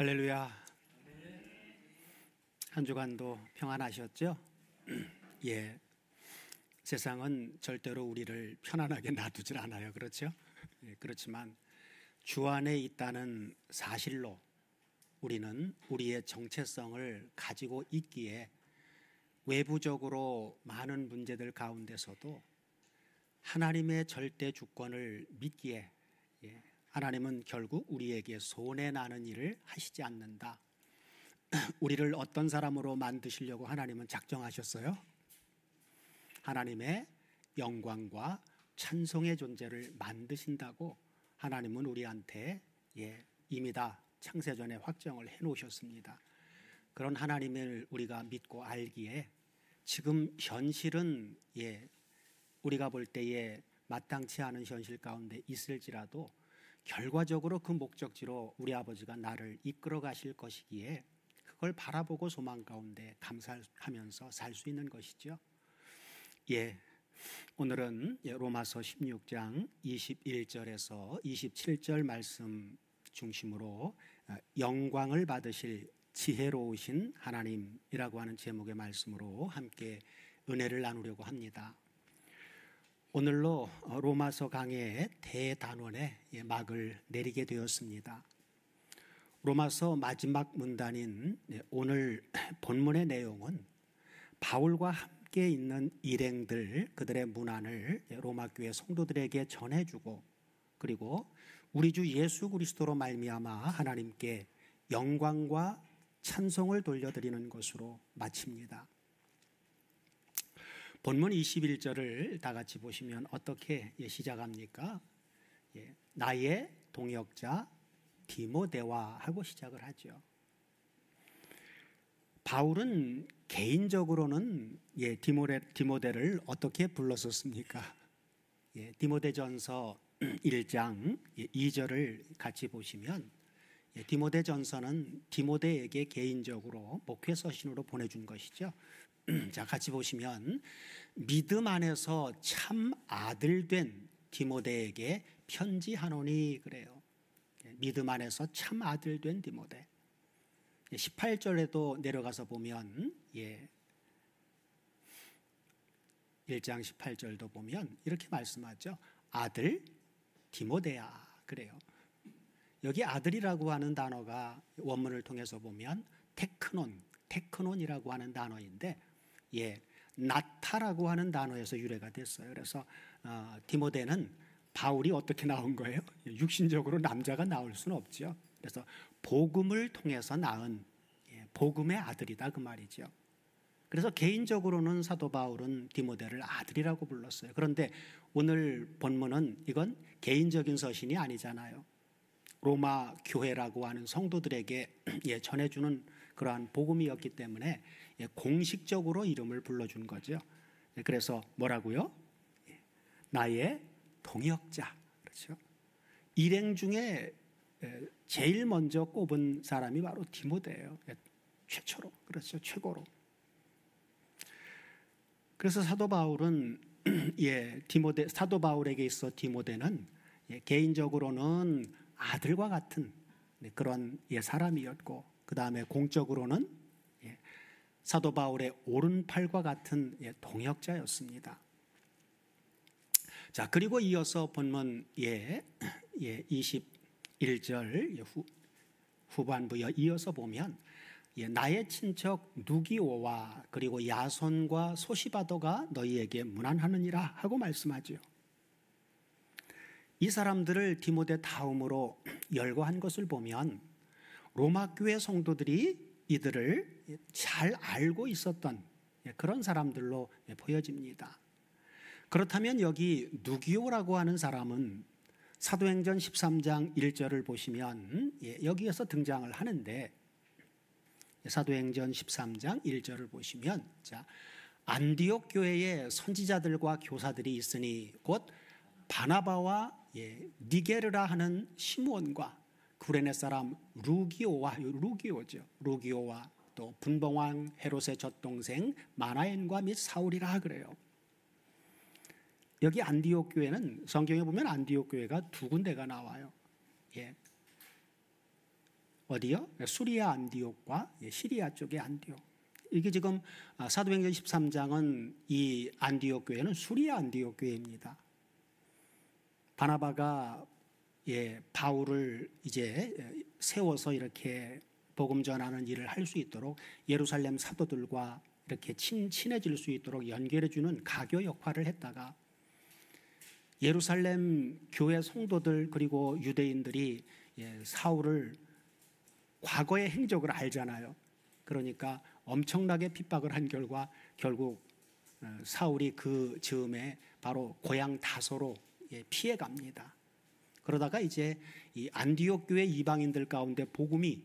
할렐루야. 한 주간도 평안하셨죠? 예. 세상은 절대로 우리를 편안하게 놔두질 않아요. 그렇죠? 예, 그렇지만 주 안에 있다는 사실로 우리는 우리의 정체성을 가지고 있기에 외부적으로 많은 문제들 가운데서도 하나님의 절대 주권을 믿기에 하나님은 결국 우리에게 손해나는 일을 하시지 않는다. 우리를 어떤 사람으로 만드시려고 하나님은 작정하셨어요? 하나님의 영광과 찬송의 존재를 만드신다고 하나님은 우리한테 이미 다 창세전에 확정을 해놓으셨습니다. 그런 하나님을 우리가 믿고 알기에 지금 현실은 우리가 볼 때에 마땅치 않은 현실 가운데 있을지라도 결과적으로 그 목적지로 우리 아버지가 나를 이끌어 가실 것이기에 그걸 바라보고 소망 가운데 감사하면서 살 수 있는 것이죠. 오늘은 로마서 16장 21절에서 27절 말씀 중심으로 영광을 받으실 지혜로우신 하나님이라고 하는 제목의 말씀으로 함께 은혜를 나누려고 합니다. 오늘로 로마서 강해의 대단원의 막을 내리게 되었습니다. 로마서 마지막 문단인 오늘 본문의 내용은 바울과 함께 있는 일행들, 그들의 문안을 로마 교회 성도들에게 전해주고 그리고 우리 주 예수 그리스도로 말미암아 하나님께 영광과 찬송을 돌려드리는 것으로 마칩니다. 본문 21절을 다 같이 보시면 어떻게 시작합니까? 나의 동역자 디모데와 하고 시작을 하죠. 바울은 개인적으로는 디모데를 어떻게 불렀었습니까? 디모데전서 1장 2절을 같이 보시면 디모데전서는 디모데에게 개인적으로 목회 서신으로 보내준 것이죠. 자, 같이 보시면 믿음 안에서 참 아들 된 디모데에게 편지하노니 그래요. 믿음 안에서 참 아들 된 디모데. 18절에도 내려가서 보면 1장 18절도 보면 이렇게 말씀하죠. 아들 디모데야 그래요. 여기 아들이라고 하는 단어가 원문을 통해서 보면 테크논이라고 하는 단어인데 나타라고 하는 단어에서 유래가 됐어요. 그래서 디모데는 바울이 어떻게 나온 거예요? 육신적으로 남자가 나올 수는 없죠. 그래서 복음을 통해서 낳은 복음의 아들이다 그 말이죠. 그래서 개인적으로는 사도 바울은 디모데를 아들이라고 불렀어요. 그런데 오늘 본문은 이건 개인적인 서신이 아니잖아요. 로마 교회라고 하는 성도들에게 전해주는 그러한 복음이었기 때문에 공식적으로 이름을 불러준 거죠. 그래서 뭐라고요? 나의 동역자. 그렇죠? 일행 중에 제일 먼저 꼽은 사람이 바로 디모데예요. 최초로. 그렇죠. 최고로. 그래서 사도 바울은 사도 바울에게 있어 디모데는 개인적으로는 아들과 같은 그런 사람이었고 그 다음에 공적으로는 사도 바울의 오른팔과 같은 동역자였습니다. 자, 그리고 이어서 본문 21절 후반부에 이어서 보면 나의 친척 누기오와 그리고 야손과 소시바도가 너희에게 문안하느니라 하고 말씀하죠. 이 사람들을 디모데 다음으로 열거한 것을 보면 로마 교회 성도들이 이들을 잘 알고 있었던 그런 사람들로 보여집니다. 그렇다면 여기 누기오라고 하는 사람은 사도행전 13장 1절을 보시면 여기에서 등장을 하는데 사도행전 13장 1절을 보시면 안디옥 교회에 선지자들과 교사들이 있으니 곧 바나바와 니게르라 하는 시므온과 구레네 사람 루기오와 또 분봉왕 헤롯의 젖동생 마나엔과 및 사울이라 그래요. 여기 안디옥 교회는 성경에 보면 안디옥 교회가 두 군데가 나와요. 어디요? 수리아 안디옥과 시리아 쪽의 안디옥. 이게 지금 사도행전 13장은 이 안디옥 교회는 수리아 안디옥 교회입니다. 바나바가 바울을 이제 세워서 이렇게 복음 전하는 일을 할 수 있도록 예루살렘 사도들과 이렇게 친해질 수 있도록 연결해주는 가교 역할을 했다가 예루살렘 교회 성도들 그리고 유대인들이 사울을 과거의 행적을 알잖아요. 그러니까 엄청나게 핍박을 한 결과 결국 사울이 그 즈음에 바로 고향 다소로 피해갑니다. 그러다가 이제 이 안디옥 교회 이방인들 가운데 복음이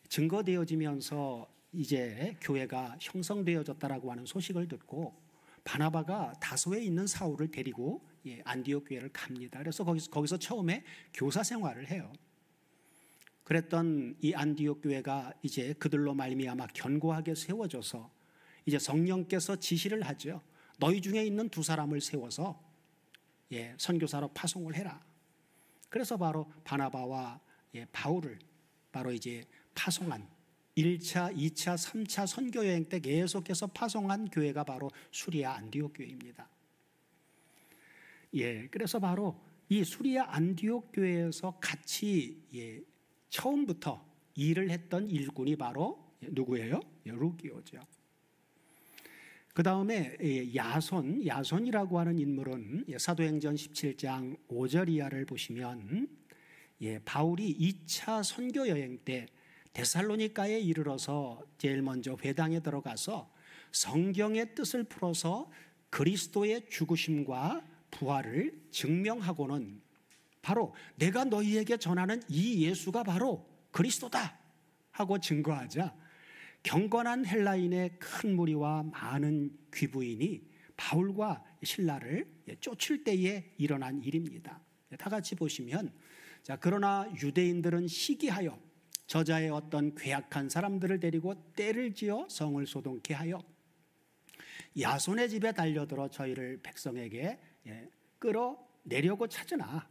증거되어지면서 이제 교회가 형성되어졌다라고 하는 소식을 듣고 바나바가 다소에 있는 사울을 데리고 안디옥 교회를 갑니다. 그래서 거기서 처음에 교사 생활을 해요. 그랬던 이 안디옥 교회가 이제 그들로 말미암아 견고하게 세워져서 이제 성령께서 지시를 하죠. 너희 중에 있는 두 사람을 세워서 선교사로 파송을 해라. 그래서 바로 바나바와 바울을 바로 이제 파송한 1차, 2차, 3차 선교 여행 때 계속해서 파송한 교회가 바로 수리아 안디옥 교회입니다. 그래서 바로 이 수리아 안디옥 교회에서 같이 처음부터 일을 했던 일꾼이 바로 누구예요? 루기오죠. 그 다음에 야손이라고 하는 인물은 사도행전 17장 5절 이하를 보시면 바울이 2차 선교 여행 때 데살로니가에 이르러서 제일 먼저 회당에 들어가서 성경의 뜻을 풀어서 그리스도의 죽으심과 부활을 증명하고는 바로 내가 너희에게 전하는 이 예수가 바로 그리스도다 하고 증거하자 경건한 헬라인의 큰 무리와 많은 귀부인이 바울과 신라를 쫓을 때에 일어난 일입니다. 다 같이 보시면 그러나 유대인들은 시기하여 저자의 어떤 괴악한 사람들을 데리고 떼를 지어 성을 소동케 하여 야손의 집에 달려들어 저희를 백성에게 끌어내려고 찾으나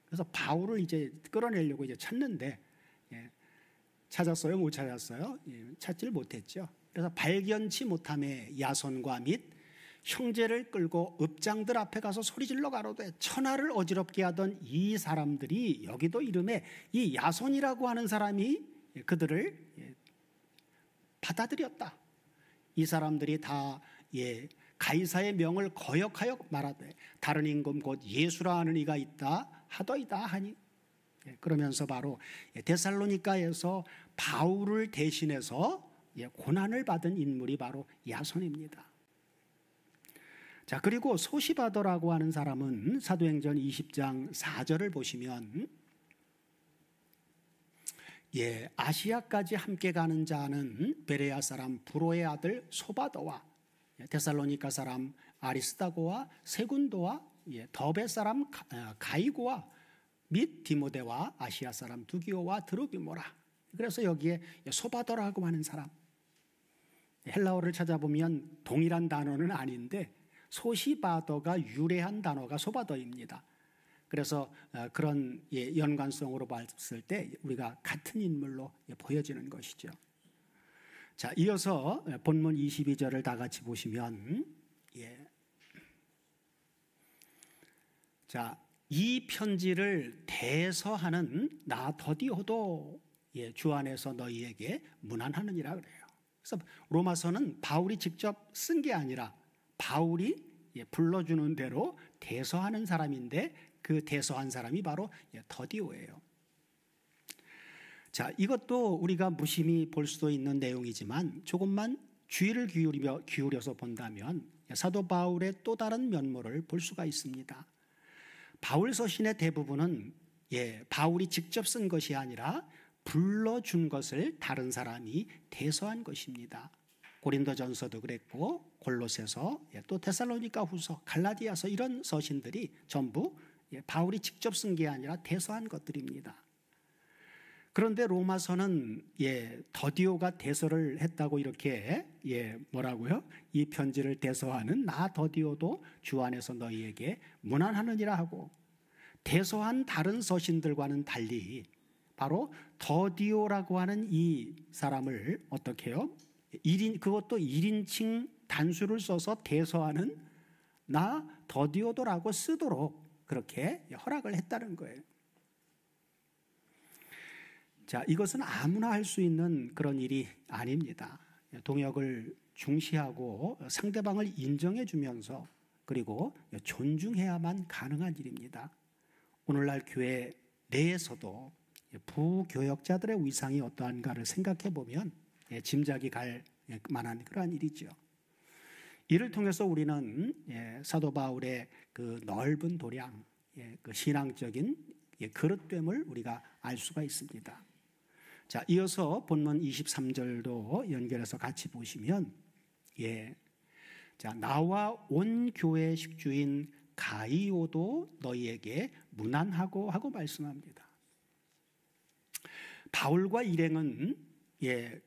그래서 바울을 이제 끌어내려고 이제 찾는데 찾았어요? 못 찾았어요? 찾지를 못했죠. 그래서 발견치 못함에 야손과 및 형제를 끌고 읍장들 앞에 가서 소리질러 가로되 천하를 어지럽게 하던 이 사람들이 여기도 이름에 이 야손이라고 하는 사람이 그들을 받아들였다. 이 사람들이 다 가이사의 명을 거역하여 말하되 다른 임금 곧 예수라 하는 이가 있다 하더이다 하니 그러면서 바로 데살로니가에서 바울을 대신해서 고난을 받은 인물이 바로 야손입니다. 자, 그리고 소시바더라고 하는 사람은 사도행전 20장 4절을 보시면 아시아까지 함께 가는 자는 베레아 사람 브로의 아들 소바더와 데살로니가 사람 아리스다고와 세군도와 더베 사람 가이고와 및 디모데와 아시아 사람 두기오와 드로비모라. 그래서 여기에 소바더라고 하는 사람, 헬라어를 찾아보면 동일한 단어는 아닌데 소시바더가 유래한 단어가 소바더입니다. 그래서 그런 연관성으로 봤을 때 우리가 같은 인물로 보여지는 것이죠. 자, 이어서 본문 22절을 다 같이 보시면 자, 이 편지를 대서하는 나 더디오도 주 안에서 너희에게 문안하느니라 그래요. 그래서 로마서는 바울이 직접 쓴 게 아니라 바울이 불러주는 대로 대서하는 사람인데 그 대서한 사람이 바로 더디오예요. 자, 이것도 우리가 무심히 볼 수도 있는 내용이지만 조금만 주의를 기울여서 본다면 사도 바울의 또 다른 면모를 볼 수가 있습니다. 바울 서신의 대부분은 바울이 직접 쓴 것이 아니라 불러준 것을 다른 사람이 대서한 것입니다. 고린도전서도 그랬고 골로새서 또 데살로니가 후서 갈라디아서 이런 서신들이 전부 바울이 직접 쓴 게 아니라 대서한 것들입니다. 그런데 로마서는 더디오가 대서를 했다고 이렇게 뭐라고요? 이 편지를 대서하는 나 더디오도 주 안에서 너희에게 문안하느니라 하고 대서한 다른 서신들과는 달리 바로 더디오라고 하는 이 사람을 어떻게 해요? 그것도 1인칭 단수를 써서 대서하는 나 더디오도라고 쓰도록 그렇게 허락을 했다는 거예요. 자, 이것은 아무나 할 수 있는 그런 일이 아닙니다. 동역을 중시하고 상대방을 인정해 주면서 그리고 존중해야만 가능한 일입니다. 오늘날 교회 내에서도 부교역자들의 위상이 어떠한가를 생각해 보면 짐작이 갈 만한 그러한 일이죠. 이를 통해서 우리는 사도 바울의 그 넓은 도량, 그 신앙적인 그릇됨을 우리가 알 수가 있습니다. 자, 이어서 본문 23절도 연결해서 같이 보시면, 자, 나와 온 교회 식주인 가이오도 너희에게 문안하고 하고 말씀합니다. 바울과 일행은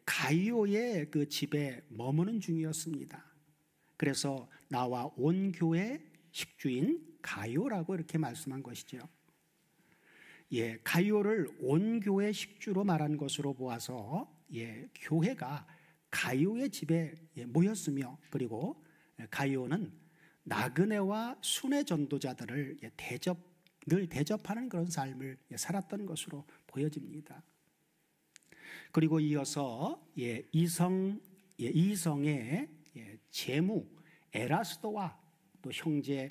가이오의 그 집에 머무는 중이었습니다. 그래서 나와 온 교회 식주인 가이오라고 이렇게 말씀한 것이죠. 가이오를 온 교회 식주로 말한 것으로 보아서 교회가 가이오의 집에 모였으며, 그리고 가이오는 나그네와 순회 전도자들을 늘 대접하는 그런 삶을 살았던 것으로 보여집니다. 그리고 이어서 이성의 제무 에라스도와 또 형제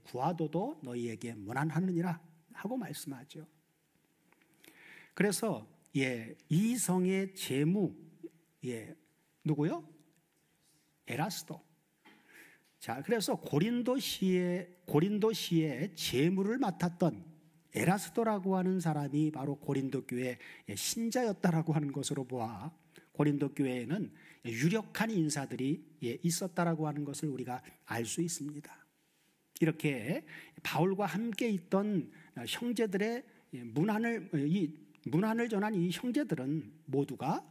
구아도도 너희에게 문안하느니라 하고 말씀하죠. 그래서 이성의 제무 누구요? 에라스도. 자, 그래서 고린도시의 제무를 맡았던 에라스도라고 하는 사람이 바로 고린도 교회 신자였다라고 하는 것으로 보아 고린도 교회에는 유력한 인사들이 있었다라고 하는 것을 우리가 알 수 있습니다. 이렇게 바울과 함께 있던 형제들의 문안을 전한 이 형제들은 모두가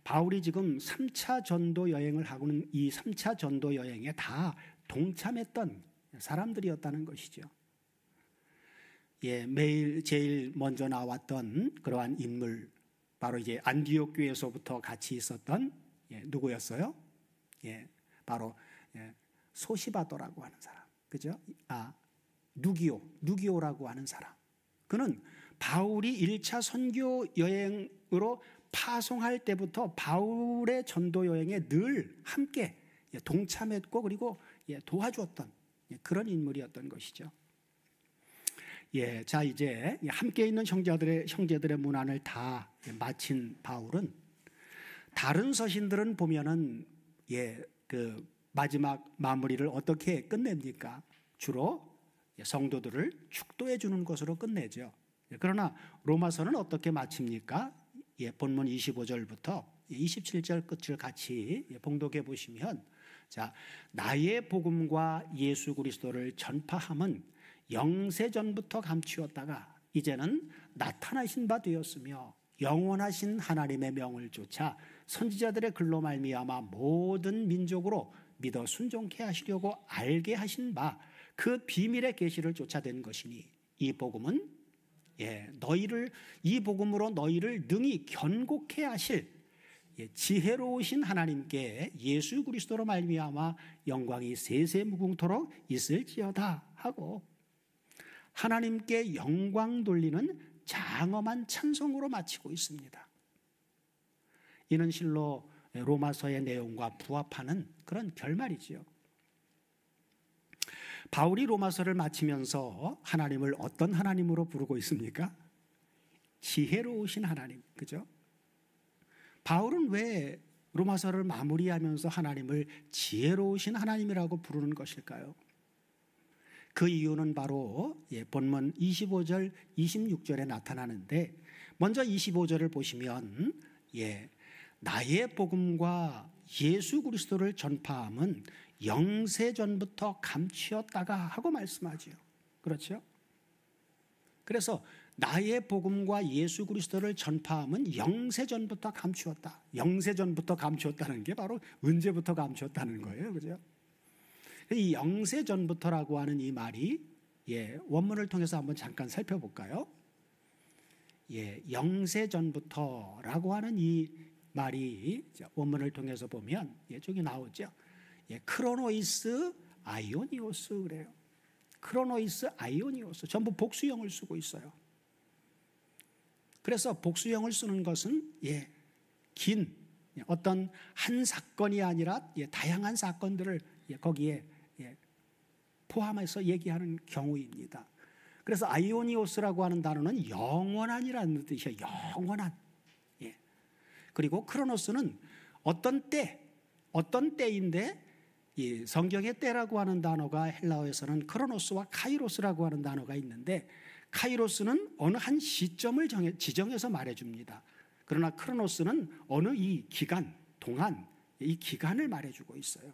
바울이 지금 3차 전도 여행을 하고는 이 3차 전도 여행에 다 동참했던 사람들이었다는 것이죠. 매일 제일 먼저 나왔던 그러한 인물, 바로 이제 안디옥 교회에서부터 같이 있었던 누구였어요? 바로 소시바도라고 하는 사람, 그죠? 누기오라고 하는 사람. 그는 바울이 1차 선교 여행으로 파송할 때부터 바울의 전도 여행에 늘 함께 동참했고 그리고 도와주었던 그런 인물이었던 것이죠. 자, 이제 함께 있는 형제들의 문안을 다 마친 바울은 다른 서신들은 보면은 그 마지막 마무리를 어떻게 끝냅니까? 주로 성도들을 축도해 주는 것으로 끝내죠. 그러나 로마서는 어떻게 마칩니까? 본문 25절부터 27절 끝을 같이 봉독해 보시면, 자, 나의 복음과 예수 그리스도를 전파함은 영세전부터 감추었다가 이제는 나타나신 바 되었으며 영원하신 하나님의 명을 쫓아 선지자들의 글로 말미암아 모든 민족으로 믿어 순종케 하시려고 알게 하신 바 그 비밀의 계시를 쫓아낸 것이니 이 복음은 이 복음으로 너희를 능히 견고케 하실 지혜로우신 하나님께 예수 그리스도로 말미암아 영광이 세세무궁토록 있을지어다 하고 하나님께 영광 돌리는 장엄한 찬송으로 마치고 있습니다. 이는 실로 로마서의 내용과 부합하는 그런 결말이지요. 바울이 로마서를 마치면서 하나님을 어떤 하나님으로 부르고 있습니까? 지혜로우신 하나님, 그죠? 바울은 왜 로마서를 마무리하면서 하나님을 지혜로우신 하나님이라고 부르는 것일까요? 그 이유는 바로 본문 25절, 26절에 나타나는데, 먼저 25절을 보시면 나의 복음과 예수 그리스도를 전파함은 영세전부터 감추었다가 하고 말씀하죠. 그렇죠? 그래서 나의 복음과 예수 그리스도를 전파함은 영세전부터 감추었다. 영세전부터 감추었다는 게 바로 언제부터 감추었다는 거예요. 그죠? 이 영세전부터라고 하는 이 말이 원문을 통해서 한번 잠깐 살펴볼까요? 영세 전부터라고 하는 이 말이 원문을 통해서 보면 저기 나오죠. 크로노이스 아이오니오스 그래요. 크로노이스 아이오니오스 전부 복수형을 쓰고 있어요. 그래서 복수형을 쓰는 것은 긴 어떤 한 사건이 아니라 다양한 사건들을 거기에 포함해서 얘기하는 경우입니다. 그래서 아이오니오스라고 하는 단어는 영원한이라는 뜻이에요. 영원한. 그리고 크로노스는 어떤 때인데 이 성경의 때라고 하는 단어가 헬라어에서는 크로노스와 카이로스라고 하는 단어가 있는데 카이로스는 어느 한 시점을 지정해서 말해줍니다. 그러나 크로노스는 어느 이 기간, 동안, 이 기간을 말해주고 있어요.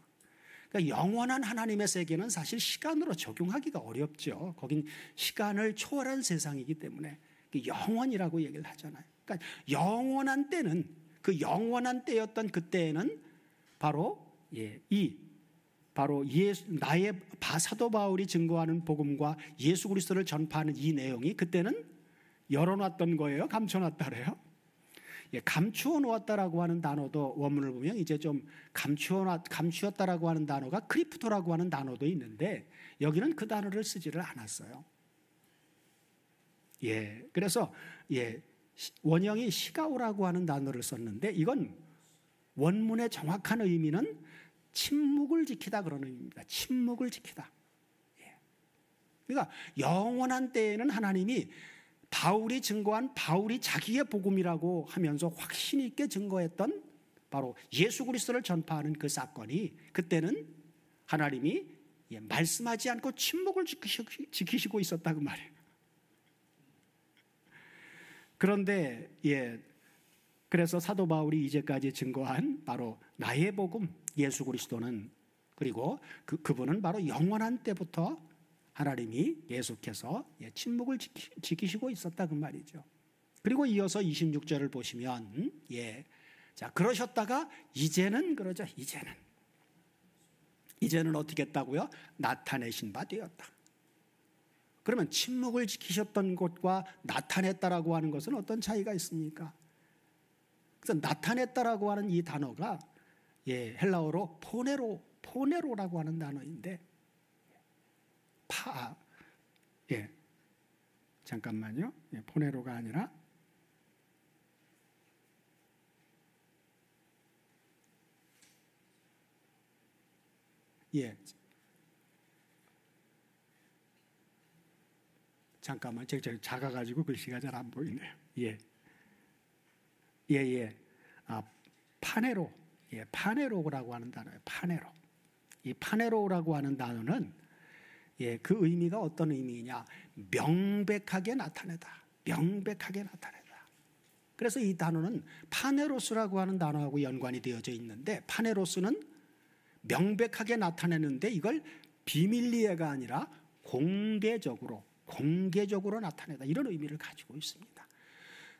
그러니까 영원한 하나님의 세계는 사실 시간으로 적용하기가 어렵죠. 거긴 시간을 초월한 세상이기 때문에 영원이라고 얘기를 하잖아요. 그러니까 영원한 때는 그 영원한 때였던 그때에는 바로 나의 사도 바울이 증거하는 복음과 예수 그리스도를 전파하는 이 내용이 그때는 열어놨던 거예요. 감춰놨다 그래요. 감추어 놓았다라고 하는 단어도 원문을 보면 이제 좀 감추었다라고 하는 단어가 크리프토라고 하는 단어도 있는데 여기는 그 단어를 쓰지를 않았어요. 그래서 원형이 시가오라고 하는 단어를 썼는데 이건 원문의 정확한 의미는 침묵을 지키다 그런 의미입니다. 침묵을 지키다. 그러니까 영원한 때에는 하나님이 바울이 증거한 바울이 자기의 복음이라고 하면서 확신 있게 증거했던 바로 예수 그리스도를 전파하는 그 사건이 그때는 하나님이 말씀하지 않고 침묵을 지키시고 있었다 그 말이에요. 그런데 그래서 사도 바울이 이제까지 증거한 바로 나의 복음 예수 그리스도는 그리고 그분은 바로 영원한 때부터 하나님이 계속해서 침묵을 지키시고 있었다 그 말이죠. 그리고 이어서 26절을 보시면 자 그러셨다가 이제는 그러죠. 이제는 어떻게 했다고요? 나타내신 바 되었다. 그러면 침묵을 지키셨던 것과 나타냈다라고 하는 것은 어떤 차이가 있습니까? 그래서 나타냈다라고 하는 이 단어가 헬라어로 포네로라고 하는 단어인데 잠깐만요. 포네로가 아니라 잠깐만 제가 작아가지고 글씨가 잘 안 보이네요. 파네로라고 하는 단어예요. 이 파네로라고 하는 단어는 그 의미가 어떤 의미이냐? 명백하게 나타내다. 그래서 이 단어는 파네로스라고 하는 단어하고 연관이 되어져 있는데 파네로스는 명백하게 나타내는데 이걸 비밀리에가 아니라 공개적으로 나타내다. 이런 의미를 가지고 있습니다.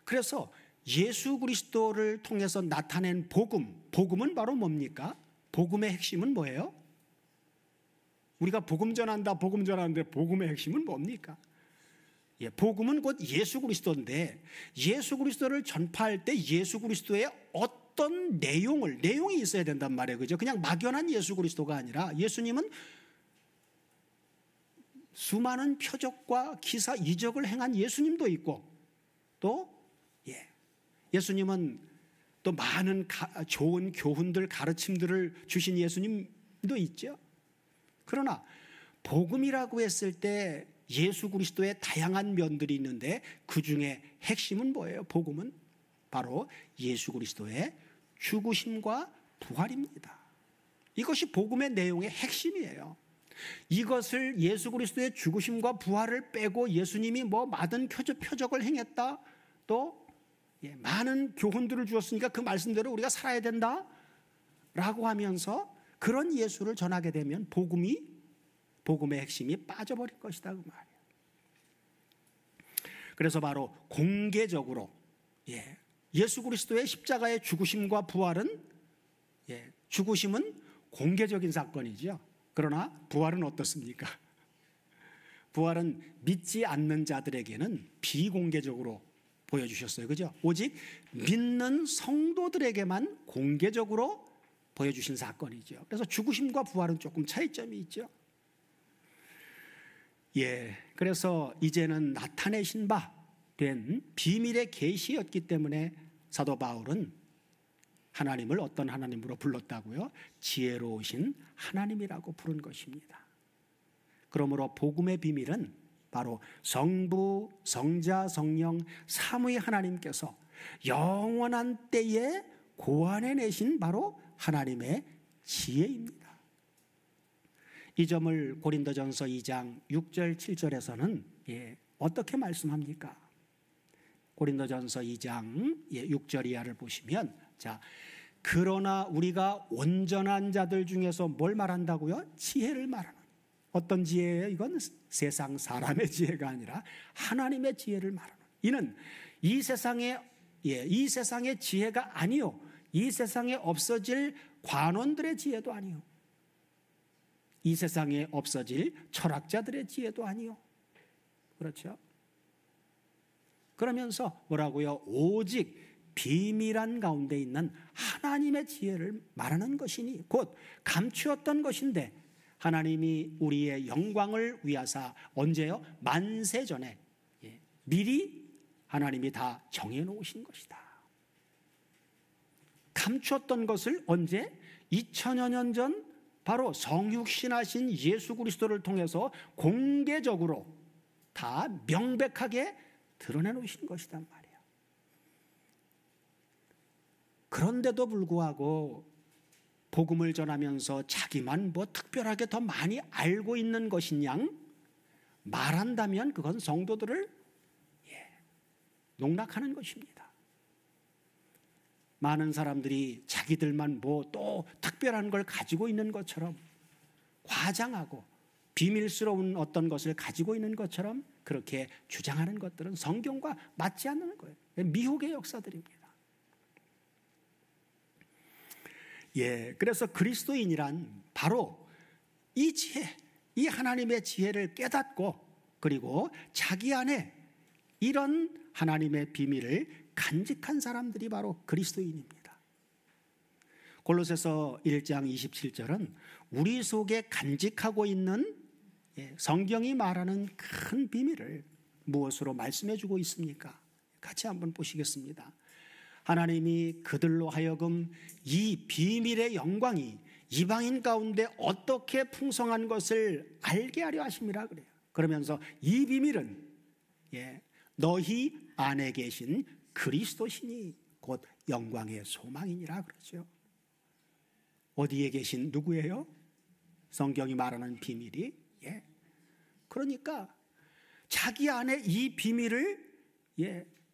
그래서 예수 그리스도를 통해서 나타낸 복음은 바로 뭡니까? 복음의 핵심은 뭐예요? 우리가 복음 전하는데 복음의 핵심은 뭡니까? 복음은 곧 예수 그리스도인데 예수 그리스도를 전파할 때 예수 그리스도의 어떤 내용이 있어야 된단 말이에요. 그죠? 그냥 막연한 예수 그리스도가 아니라 예수님은 수많은 표적과 기사 이적을 행한 예수님도 있고 또 예수님은 또 많은 좋은 교훈들 가르침들을 주신 예수님도 있죠. 그러나 복음이라고 했을 때 예수 그리스도의 다양한 면들이 있는데 그중에 핵심은 뭐예요? 복음은 바로 예수 그리스도의 죽으심과 부활입니다. 이것이 복음의 내용의 핵심이에요. 이것을 예수 그리스도의 죽으심과 부활을 빼고 예수님이 많은 표적을 행했다 또 많은 교훈들을 주었으니까 그 말씀대로 우리가 살아야 된다 라고 하면서 그런 예수를 전하게 되면 복음의 핵심이 빠져버릴 것이다 그 말이에요. 그래서 바로 공개적으로 예수 그리스도의 십자가의 죽으심과 부활은 죽으심은 공개적인 사건이죠. 그러나 부활은 어떻습니까? 부활은 믿지 않는 자들에게는 비공개적으로 보여주셨어요. 그죠? 오직 믿는 성도들에게만 공개적으로 보여주신 사건이죠. 그래서 죽으심과 부활은 조금 차이점이 있죠. 그래서 이제는 나타내신 바 된 비밀의 계시였기 때문에 사도 바울은 하나님을 어떤 하나님으로 불렀다고요? 지혜로우신 하나님이라고 부른 것입니다. 그러므로 복음의 비밀은 바로 성부, 성자, 성령 삼위 하나님께서 영원한 때에 고안해내신 바로 하나님의 지혜입니다. 이 점을 고린도전서 2장 6절 7절에서는 어떻게 말씀합니까? 고린도전서 2장 6절 이하를 보시면, 자, 그러나 우리가 온전한 자들 중에서 뭘 말한다고요? 지혜를 말하는. 어떤 지혜예요? 이건 세상 사람의 지혜가 아니라 하나님의 지혜를 말하는. 이는 이 세상의 지혜가 아니요, 이 세상에 없어질 관원들의 지혜도 아니요, 이 세상에 없어질 철학자들의 지혜도 아니요. 그렇죠? 그러면서 뭐라고요? 오직 비밀한 가운데 있는 하나님의 지혜를 말하는 것이니 곧 감추었던 것인데 하나님이 우리의 영광을 위하사 언제요? 만세 전에 미리 하나님이 다 정해놓으신 것이다. 감추었던 것을 언제? 2000여 년 전 바로 성육신하신 예수 그리스도를 통해서 공개적으로 다 명백하게 드러내놓으신 것이란 말이에요. 그런데도 불구하고 복음을 전하면서 자기만 뭐 특별하게 더 많이 알고 있는 것인 양 말한다면 그건 성도들을 농락하는 것입니다. 많은 사람들이 자기들만 뭐 또 특별한 걸 가지고 있는 것처럼 과장하고 비밀스러운 어떤 것을 가지고 있는 것처럼 그렇게 주장하는 것들은 성경과 맞지 않는 거예요. 미혹의 역사들입니다. 그래서 그리스도인이란 바로 이 지혜, 이 하나님의 지혜를 깨닫고 그리고 자기 안에 이런 하나님의 비밀을 간직한 사람들이 바로 그리스도인입니다. 골로새서 1장 27절은 우리 속에 간직하고 있는 성경이 말하는 큰 비밀을 무엇으로 말씀해 주고 있습니까? 같이 한번 보시겠습니다. 하나님이 그들로 하여금 이 비밀의 영광이 이방인 가운데 어떻게 풍성한 것을 알게 하려 하심이라 그래요. 그러면서 이 비밀은 너희 안에 계신 그리스도시니 곧 영광의 소망이니라 그러죠. 어디에 계신 누구예요? 성경이 말하는 비밀이 그러니까 자기 안에 이 비밀을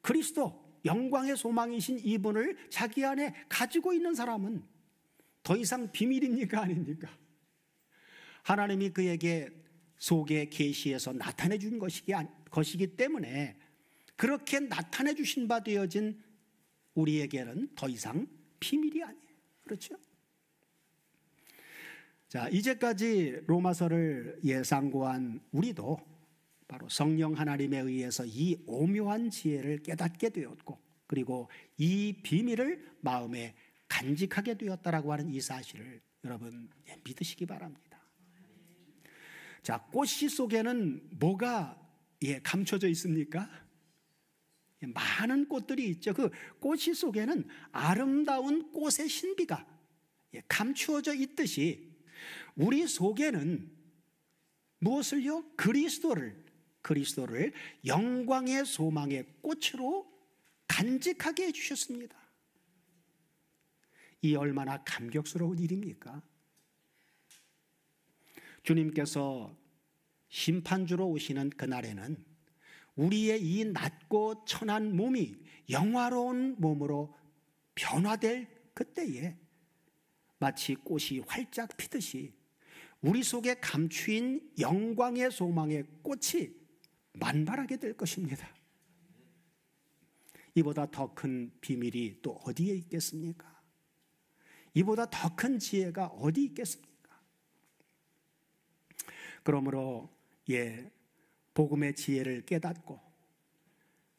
그리스도 영광의 소망이신 이분을 자기 안에 가지고 있는 사람은 더 이상 비밀입니까 아닙니까? 하나님이 그에게 속에 계시해서 나타내 준 것이기 때문에 그렇게 나타내 주신 바 되어진 우리에게는 더 이상 비밀이 아니에요. 그렇죠? 자, 이제까지 로마서를 상고한 우리도 바로 성령 하나님에 의해서 이 오묘한 지혜를 깨닫게 되었고 그리고 이 비밀을 마음에 간직하게 되었다라고 하는 이 사실을 여러분 믿으시기 바랍니다. 자, 꽃씨 속에는 뭐가 감춰져 있습니까? 많은 꽃들이 있죠. 그 꽃씨 속에는 아름다운 꽃의 신비가 감추어져 있듯이 우리 속에는 무엇을요? 그리스도를 영광의 소망의 꽃으로 간직하게 해주셨습니다. 이 얼마나 감격스러운 일입니까? 주님께서 심판주로 오시는 그날에는 우리의 이 낮고 천한 몸이 영화로운 몸으로 변화될 그때에 마치 꽃이 활짝 피듯이 우리 속에 감추인 영광의 소망의 꽃이 만발하게 될 것입니다. 이보다 더 큰 비밀이 또 어디에 있겠습니까? 이보다 더 큰 지혜가 어디 있겠습니까? 그러므로 복음의 지혜를 깨닫고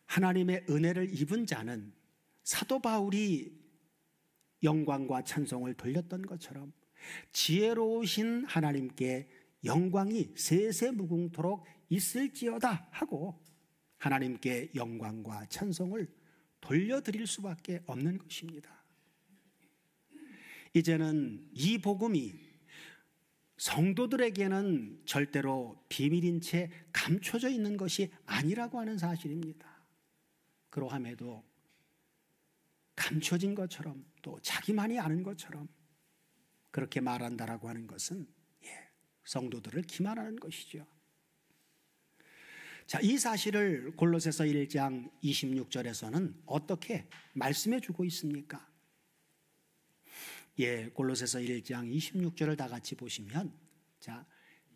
하나님의 은혜를 입은 자는 사도 바울이 영광과 찬송을 돌렸던 것처럼 지혜로우신 하나님께 영광이 세세무궁토록 있을지어다 하고 하나님께 영광과 찬송을 돌려드릴 수밖에 없는 것입니다. 이제는 이 복음이 성도들에게는 절대로 비밀인 채 감춰져 있는 것이 아니라고 하는 사실입니다. 그러함에도 감춰진 것처럼 또 자기만이 아는 것처럼 그렇게 말한다라고 하는 것은 성도들을 기만하는 것이죠. 자, 이 사실을 골로새서 1장 26절에서는 어떻게 말씀해 주고 있습니까? 골로새서 1장 26절을 다 같이 보시면, 자,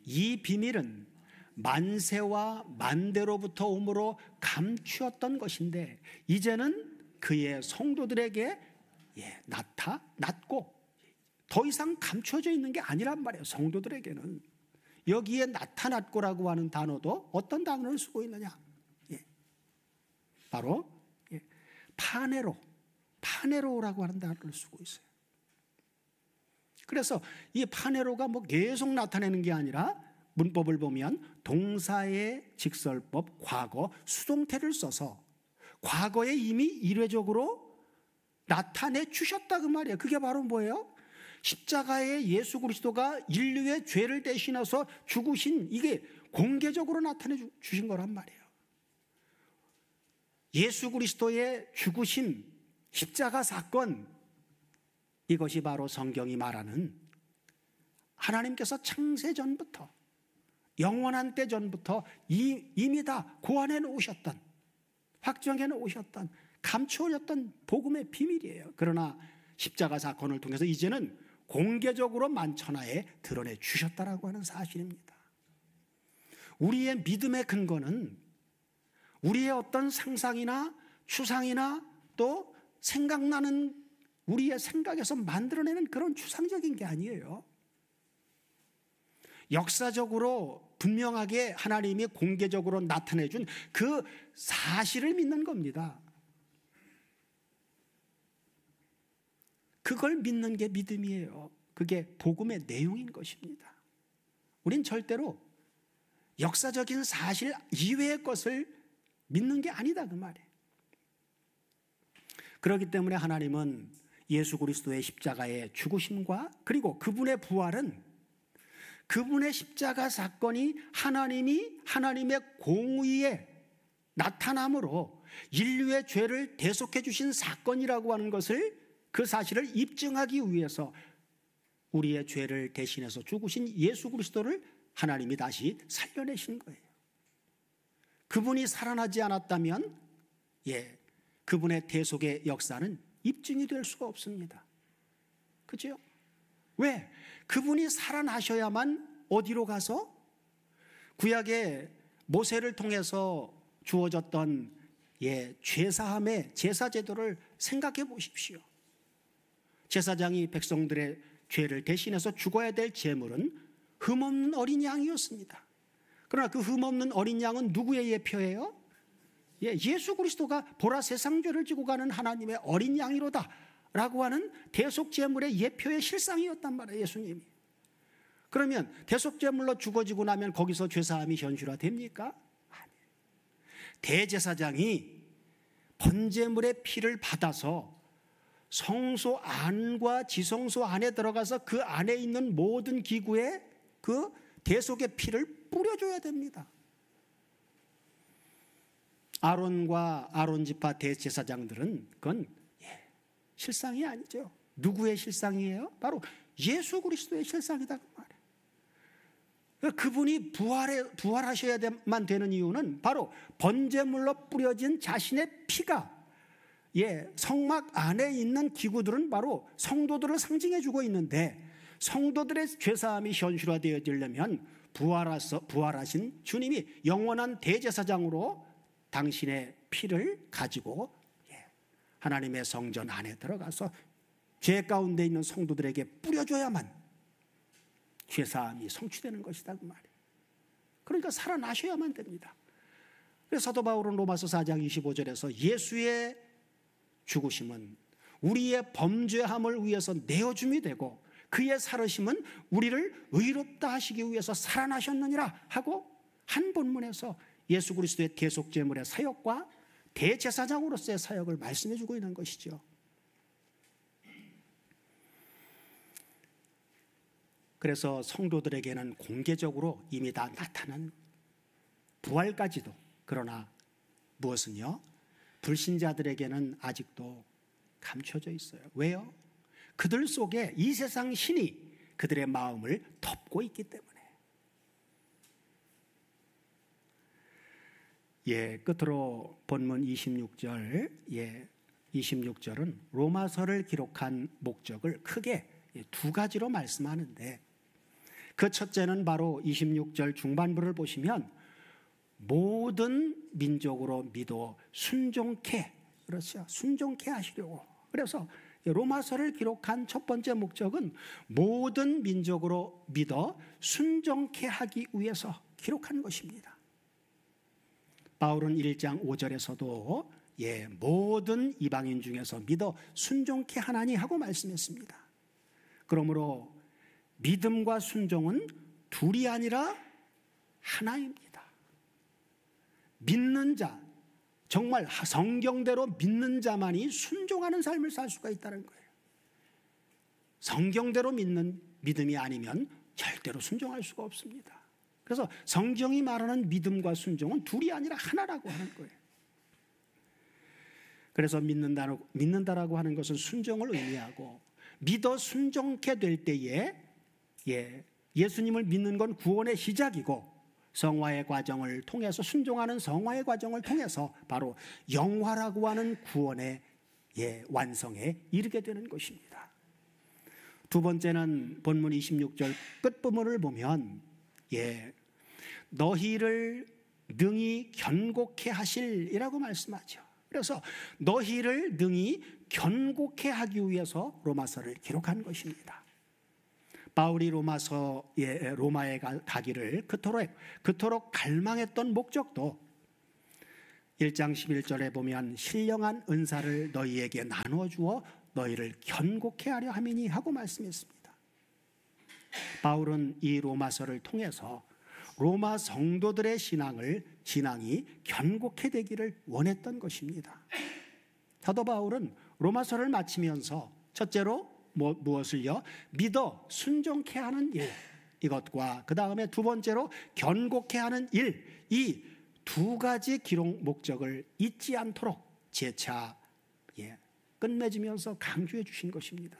이 비밀은 만세와 만대로부터 오므로 감추었던 것인데 이제는 그의 성도들에게 나타났고 더 이상 감춰져 있는 게 아니란 말이에요. 성도들에게는. 여기에 나타났고라고 하는 단어도 어떤 단어를 쓰고 있느냐? 바로 파네로라고 하는 단어를 쓰고 있어요. 그래서 이 파네로가 뭐 계속 나타내는 게 아니라 문법을 보면 동사의 직설법 과거 수동태를 써서 과거에 이미 일회적으로 나타내 주셨다 그 말이에요. 그게 바로 뭐예요? 십자가에 예수 그리스도가 인류의 죄를 대신해서 죽으신, 이게 공개적으로 나타내 주신 거란 말이에요. 예수 그리스도의 죽으심, 십자가 사건, 이것이 바로 성경이 말하는 하나님께서 창세전부터 영원한 때 전부터 이미 다 고안해 놓으셨던, 확정해 놓으셨던, 감추어졌던 복음의 비밀이에요. 그러나 십자가 사건을 통해서 이제는 공개적으로 만천하에 드러내 주셨다라고 하는 사실입니다. 우리의 믿음의 근거는 우리의 어떤 상상이나 추상이나 또 생각나는 우리의 생각에서 만들어내는 그런 추상적인 게 아니에요. 역사적으로 분명하게 하나님이 공개적으로 나타내준 그 사실을 믿는 겁니다. 그걸 믿는 게 믿음이에요. 그게 복음의 내용인 것입니다. 우린 절대로 역사적인 사실 이외의 것을 믿는 게 아니다 그 말이에요. 그렇기 때문에 하나님은 예수 그리스도의 십자가의 죽으심과 그리고 그분의 부활은 그분의 십자가 사건이 하나님의 공의에 나타남으로 인류의 죄를 대속해 주신 사건이라고 하는 것을, 그 사실을 입증하기 위해서 우리의 죄를 대신해서 죽으신 예수 그리스도를 하나님이 다시 살려내신 거예요. 그분이 살아나지 않았다면 그분의 대속의 역사는 입증이 될 수가 없습니다. 그죠? 왜? 그분이 살아나셔야만 어디로 가서 구약의 모세를 통해서 주어졌던 죄사함의 제사 제도를 생각해 보십시오. 제사장이 백성들의 죄를 대신해서 죽어야 될 제물은 흠없는 어린 양이었습니다. 그러나 그 흠없는 어린 양은 누구의 예표예요? 예수 그리스도가 보라 세상 죄를 지고 가는 하나님의 어린 양이로다 라고 하는 대속 제물의 예표의 실상이었단 말이에요, 예수님이. 그러면 대속 제물로 죽어지고 나면 거기서 죄사함이 현실화됩니까? 아니에요. 대제사장이 번제물의 피를 받아서 성소 안과 지성소 안에 들어가서 그 안에 있는 모든 기구에 그 대속의 피를 뿌려줘야 됩니다. 아론과 아론 지파 대제사장들은 그건 실상이 아니죠. 누구의 실상이에요? 바로 예수 그리스도의 실상이다 그 말이에요. 그분이 부활하셔야만 되는 이유는 바로 번제물로 뿌려진 자신의 피가 성막 안에 있는 기구들은 바로 성도들을 상징해 주고 있는데, 성도들의 죄사함이 현실화되어지려면 부활하신 주님이 영원한 대제사장으로 당신의 피를 가지고 하나님의 성전 안에 들어가서 죄 가운데 있는 성도들에게 뿌려줘야만 죄사함이 성취되는 것이다 그 말이에요. 그러니까 살아나셔야만 됩니다. 그래서 사도 바울은 로마서 4장 25절에서 예수의 죽으심은 우리의 범죄함을 위해서 내어줌이 되고 그의 살으심은 우리를 의롭다 하시기 위해서 살아나셨느니라 하고 한 본문에서 예수 그리스도의 대속제물의 사역과 대제사장으로서의 사역을 말씀해 주고 있는 것이죠. 그래서 성도들에게는 공개적으로 이미 다 나타난 부활까지도, 그러나 무엇은요? 불신자들에게는 아직도 감춰져 있어요. 왜요? 그들 속에 이 세상 신이 그들의 마음을 덮고 있기 때문에. 끝으로 본문 26절, 26절은 로마서를 기록한 목적을 크게 두 가지로 말씀하는데, 그 첫째는 바로 26절 중반부를 보시면 모든 민족으로 믿어 순종케, 그렇죠, 순종케 하시려고. 그래서 로마서를 기록한 첫 번째 목적은 모든 민족으로 믿어 순종케 하기 위해서 기록한 것입니다. 바울은 1장 5절에서도 모든 이방인 중에서 믿어 순종케 하나니 하고 말씀했습니다. 그러므로 믿음과 순종은 둘이 아니라 하나입니다. 믿는 자, 정말 성경대로 믿는 자만이 순종하는 삶을 살 수가 있다는 거예요. 성경대로 믿는 믿음이 아니면 절대로 순종할 수가 없습니다. 그래서 성경이 말하는 믿음과 순종은 둘이 아니라 하나라고 하는 거예요. 그래서 믿는다라고 하는 것은 순종을 의미하고, 믿어 순종케 될 때에 예수님을 믿는 건 구원의 시작이고, 성화의 과정을 통해서, 순종하는 성화의 과정을 통해서 바로 영화라고 하는 구원의 완성에 이르게 되는 것입니다. 두 번째는 본문 26절 끝부분을 보면 너희를 능히 견고케 하실이라고 말씀하죠. 그래서 너희를 능히 견고케 하기 위해서 로마서를 기록한 것입니다. 바울이 로마에 가기를 그토록 갈망했던 목적도 1장 11절에 보면 신령한 은사를 너희에게 나누어 주어 너희를 견고케 하려 함이니 하고 말씀했습니다. 바울은 이 로마서를 통해서 로마 성도들의 신앙이 견고케 되기를 원했던 것입니다. 사도 바울은 로마서를 마치면서 첫째로 무엇을요? 믿어 순종케 하는 일, 이것과 그 다음에 두 번째로 견고케 하는 일, 이 두 가지 기록 목적을 잊지 않도록 재차 끝맺으면서 강조해 주신 것입니다.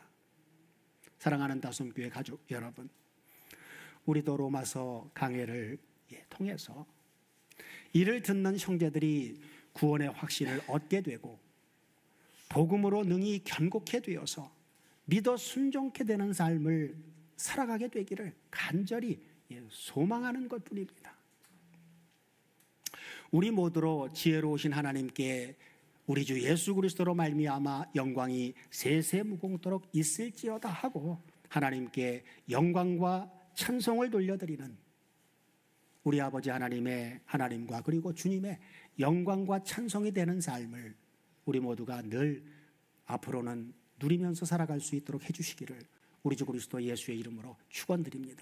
사랑하는 다솜교회 가족 여러분, 우리도 로마서 강해를 통해서 이를 듣는 형제들이 구원의 확신을 얻게 되고 복음으로 능히 견고케 되어서 믿어 순종케 되는 삶을 살아가게 되기를 간절히 소망하는 것뿐입니다. 우리 모두로 지혜로우신 하나님께 우리 주 예수 그리스도로 말미암아 영광이 세세무궁토록 있을지어다 하고 하나님께 영광과 찬송을 돌려드리는 우리 아버지 하나님과 그리고 주님의 영광과 찬송이 되는 삶을 우리 모두가 늘 앞으로는 누리면서 살아갈 수 있도록 해주시기를 우리 주 그리스도 예수의 이름으로 축원드립니다.